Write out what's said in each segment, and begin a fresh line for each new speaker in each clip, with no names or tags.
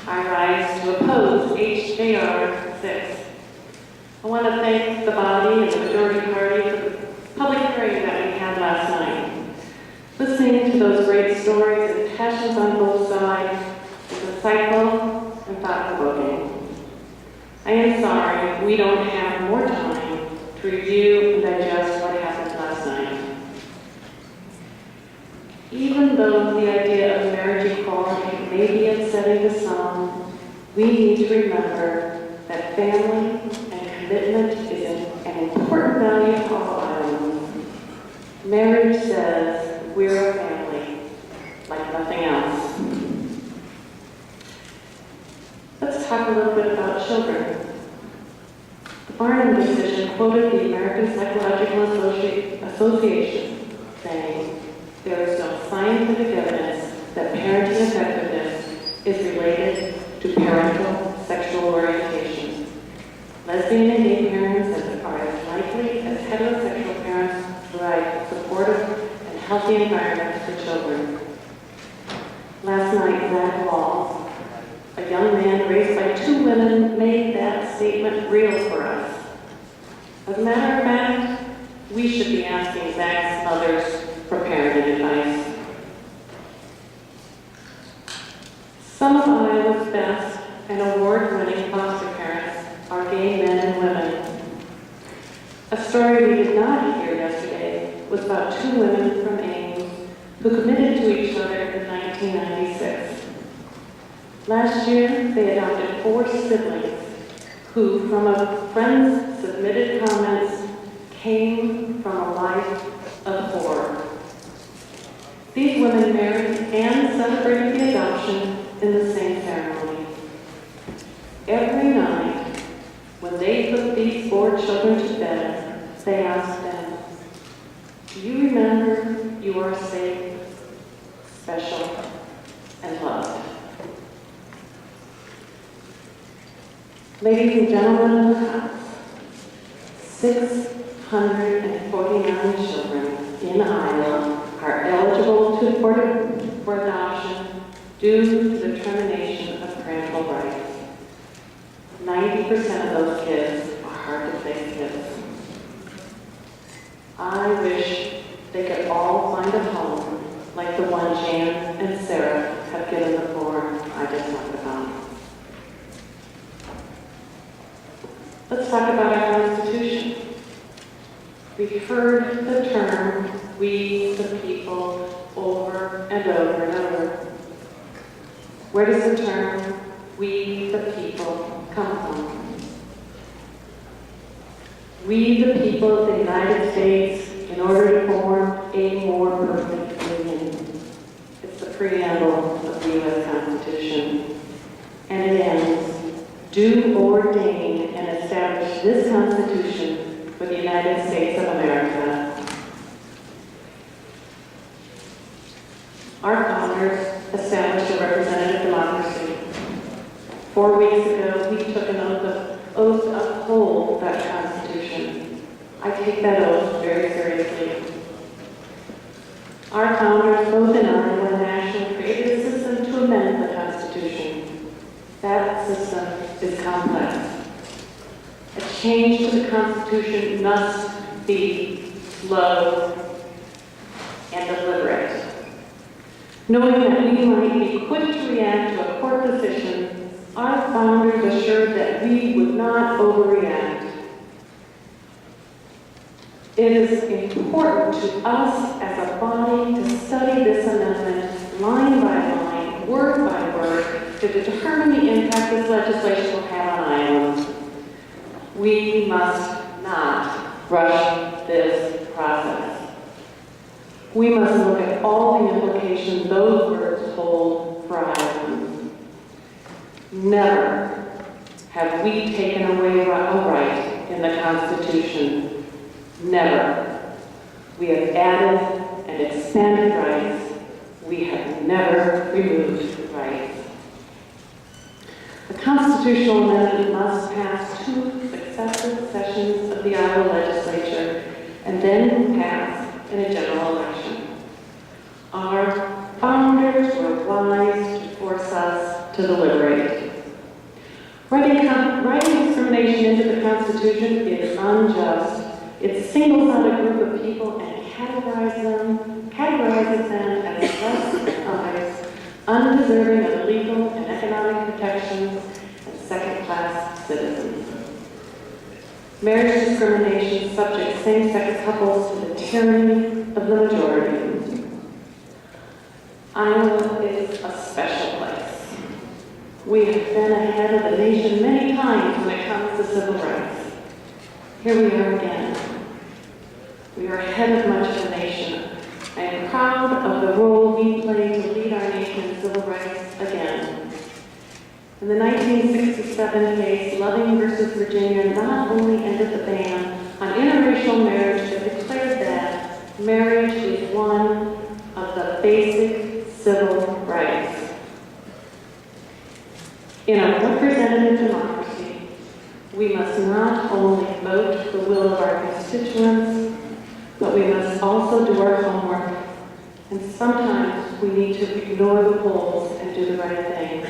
I rise to oppose HJR6. I want to thank the body and the majority party for the public hearing that we had last night. Listening to those great stories and passions on both sides is insightful and thought-provoking. I am sorry we don't have more time to review and digest what happened last night. Even though the idea of marriage equality may be upsetting to some, we need to remember that family and commitment is an important value to all Iowans. Marriage says we're a family, like nothing else. Let's talk a little bit about children. The Barnum decision quoted the American Psychological Association saying, "There is no scientific evidence that parenting effectiveness is related to parental sexual orientation. Lesbian and gay parents are as likely as heterosexual parents to provide supportive and healthy environments for children." Last night, Zach Wall, a young man raised by two women, made that statement real for us. As a matter of fact, we should be asking Zach's mothers for parenting advice. Some of Iowa's best and award-winning foster parents are gay men and women. A story we did not hear yesterday was about two women from Ames who committed to each other in 1996. Last year, they adopted 4 siblings who, from a friend's submitted comments, came from a life of horror. These women married and celebrated the adoption in the same ceremony. Every night, when they put these 4 children to bed, they asked them, "Do you remember you are safe, special, and loved?" Ladies and gentlemen of the House, 649 children in Iowa are eligible for adoption due to the termination of parental rights. 90% of those kids are hard-to-place kids. I wish they could all find a home like the one Jan and Sarah have given the 4 I just talked about. Let's talk about our Constitution. We've heard the term, "we the people," over and over and over. Where does the term, "we the people," come from? We the people of the United States, in order to form a more perfect union. It's the preamble of the U.S. Constitution. And it ends, "Do ordain and establish this Constitution for the United States of America." Our founders established a representative democracy. 4 weeks ago, we took an oath to uphold that Constitution. I take that oath very seriously. Our founders, both in Iowa and nationally, created a system to amend the Constitution. That system is complex. A change to the Constitution must be slow and deliberate. Knowing that we might be quick to react to a court decision, our founders assured that we would not overreact. It is important to us as a body to study this amendment line by line, word by word, to determine the impact this legislation will have on Iowans. We must not rush this process. We must look at all the implications those words hold for Iowans. Never have we taken away a right in the Constitution. Never. We have added and expanded rights. We have never removed rights. The constitutional amendment must pass 2 successive sessions of the Iowa legislature and then pass in a general election. Our founders were wise to force us to deliberate. Writing discrimination into the Constitution is unjust. It singles out a group of people and categorizes them as less than others, undeserving of legal and economic protections, and second-class citizens. Marriage discrimination subjects same-sex couples to the tyranny of the majority. Iowa is a special place. We have been ahead of the nation many times when it comes to civil rights. Here we are again. We are ahead of much of the nation. I am proud of the role we play to lead our nation in civil rights again. In the 1967 case, Loving versus Virginia not only ended the ban on interracial marriage, but declared that marriage is one of the basic civil rights. In a representative democracy, we must not only vote the will of our constituents, but we must also do our homework. And sometimes we need to ignore the polls and do the right thing.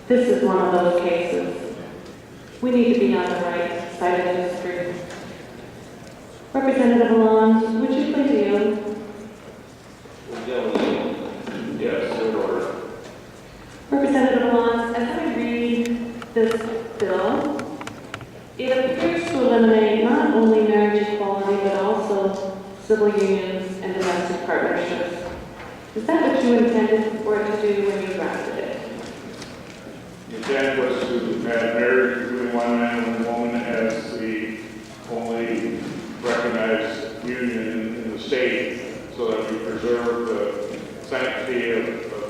This is one of those cases. We need to be on the right side of history. Representative Alon, would you please yield?
Yes, in order.
Representative Alon, as I read this bill, it appears to eliminate not only marriage equality, but also civil unions and domestic partnerships. Is that what you intended for it to do when you drafted it?
The intent was to have marriage between one man and one woman as the only recognized union in the state, so that we preserve the sanctity of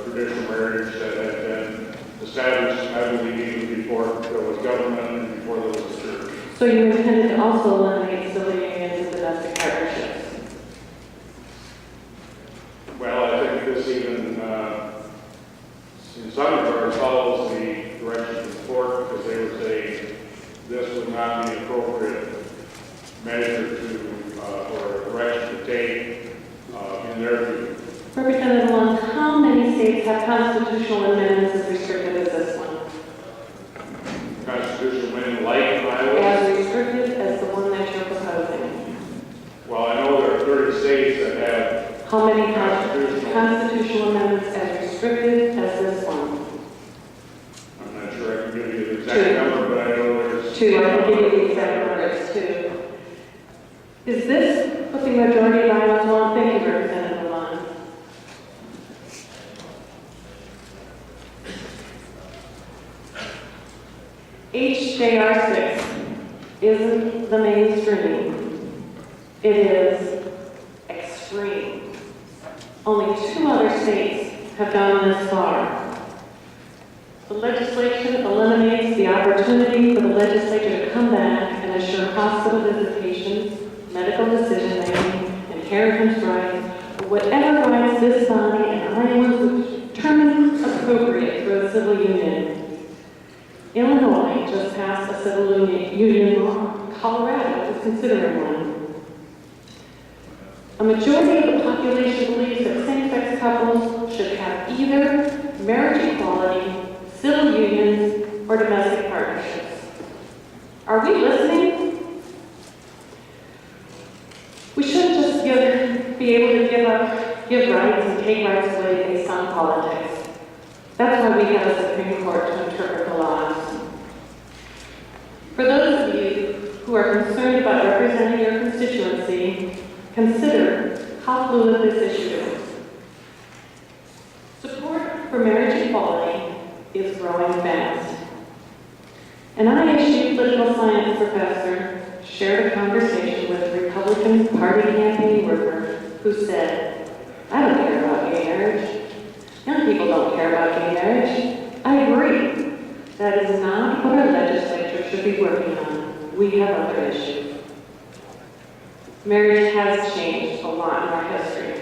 traditional marriage that had been established, I believe, even before there was government and before there was a church.
So you intended to also eliminate civil unions and domestic partnerships?
Well, I think this even, in some regards, follows the direction of the court, because they were saying this would not be an appropriate measure to, or direction to take in their view.
Representative Alon, how many states have constitutional amendments as restrictive as this one?
Constitutional amendment like Iowa?
As restrictive as the one that you're proposing?
Well, I know there are 30 states that have
How many constitutional amendments as restrictive as this one?
I'm not sure I can give you the exact number, but I know there's...
Two, I can give you the exact number, it's two. Is this what the majority of Iowans want? Thank you, Representative Alon. HJR6 isn't the mainstream. It is extreme. Only 2 other states have gone this far. The legislation eliminates the opportunity for the legislature to come back and assure hospital visitations, medical decision-making, inheritance rights, or whatever rights this body and Iowans would determine appropriate for a civil union. Illinois just passed a civil union law. Colorado is considering one. A majority of the population believes that same-sex couples should have either marriage equality, civil unions, or domestic partnerships. Are we listening? We shouldn't just be able to give rights and take rights away based on politics. That's why we have a Supreme Court to interpret the laws. For those of you who are concerned about representing your constituency, consider how fluid this issue is. Support for marriage equality is growing fast. An ISU political science professor shared a conversation with a Republican Party campaign worker who said, "I don't care about gay marriage. Young people don't care about gay marriage." I agree. That is not what our legislature should be working on. We have other issues. Marriage has changed a lot in our history.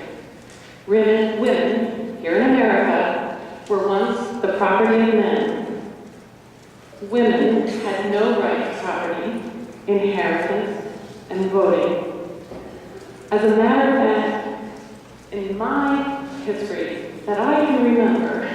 Women here in America were once the property of men. Women had no right to property, inheritance, and voting. As a matter of fact, in my history that I can remember,